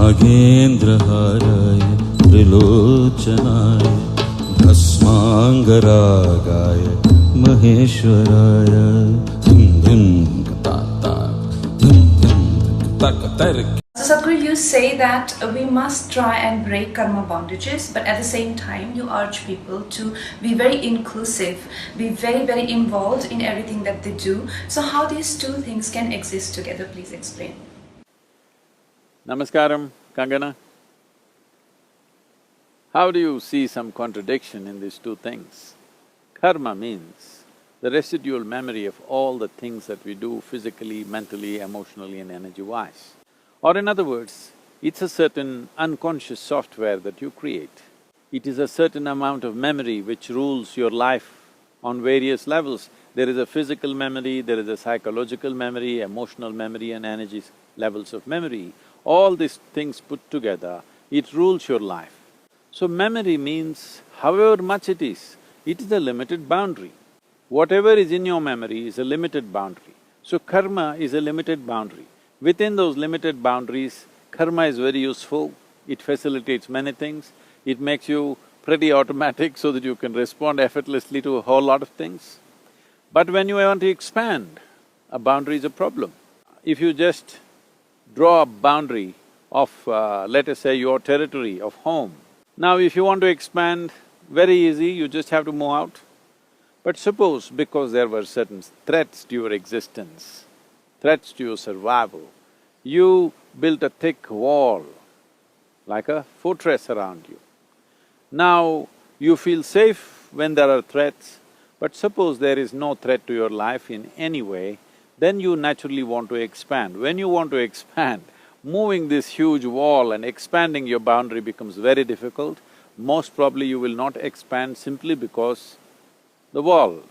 नागेन्द्रहाराय त्रिलोचनाय भस्मांगरागाय महेश्वराय धुम धुम ताता धुम धुम तक तक. So Sadhguru, you say that we must try and break karma bondages, but at the same time you urge people to be very inclusive, be very involved in everything that they do. So how these two things can exist together, please explain. Namaskaram, Kangana. How do you see some contradiction in these two things? Karma means the residual memory of all the things that we do physically, mentally, emotionally and energy-wise. Or in other words, it's a certain unconscious software that you create. It is a certain amount of memory which rules your life on various levels. There is a physical memory, there is a psychological memory, emotional memory and energy levels of memory. All these things put together, it rules your life. So memory means however much it is a limited boundary. Whatever is in your memory is a limited boundary. So karma is a limited boundary. Within those limited boundaries, karma is very useful, it facilitates many things, it makes you pretty automatic so that you can respond effortlessly to a whole lot of things. But when you want to expand, a boundary is a problem. If you just draw a boundary of, let us say, your territory of home, now if you want to expand, very easy, you just have to move out. But suppose because there were certain threats to your existence, threats to your survival, you built a thick wall, like a fortress around you. Now, you feel safe when there are threats, but suppose there is no threat to your life in any way, then you naturally want to expand. When you want to expand, moving this huge wall and expanding your boundary becomes very difficult. Most probably you will not expand simply because the wall.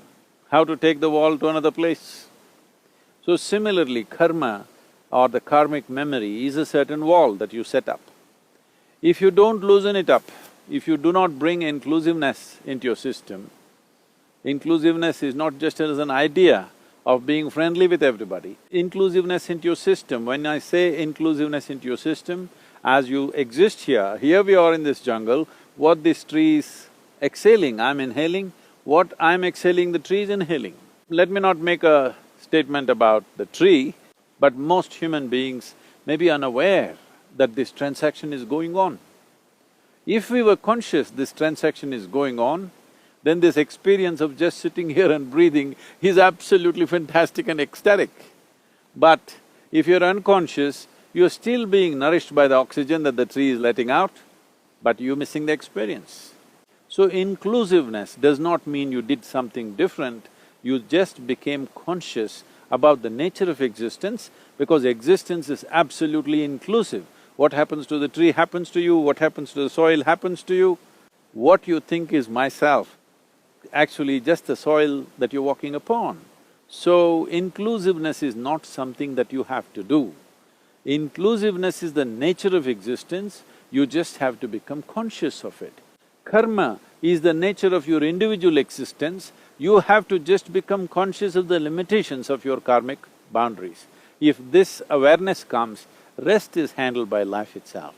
How to take the wall to another place? So similarly, karma or the karmic memory is a certain wall that you set up. If you don't loosen it up, if you do not bring inclusiveness into your system, inclusiveness is not just as an idea of being friendly with everybody. Inclusiveness into your system, when I say inclusiveness into your system, as you exist here we are in this jungle, what this tree is exhaling, I'm inhaling, what I'm exhaling, the tree is inhaling. Let me not make a statement about the tree, but most human beings may be unaware that this transaction is going on. If we were conscious this transaction is going on, then this experience of just sitting here and breathing is absolutely fantastic and ecstatic. But if you're unconscious, you're still being nourished by the oxygen that the tree is letting out, but you're missing the experience. So inclusiveness does not mean you did something different, you just became conscious about the nature of existence, because existence is absolutely inclusive. What happens to the tree happens to you, what happens to the soil happens to you. What you think is myself, actually just the soil that you're walking upon. So inclusiveness is not something that you have to do. Inclusiveness is the nature of existence, you just have to become conscious of it. Karma is the nature of your individual existence, you have to just become conscious of the limitations of your karmic boundaries. If this awareness comes, rest is handled by life itself.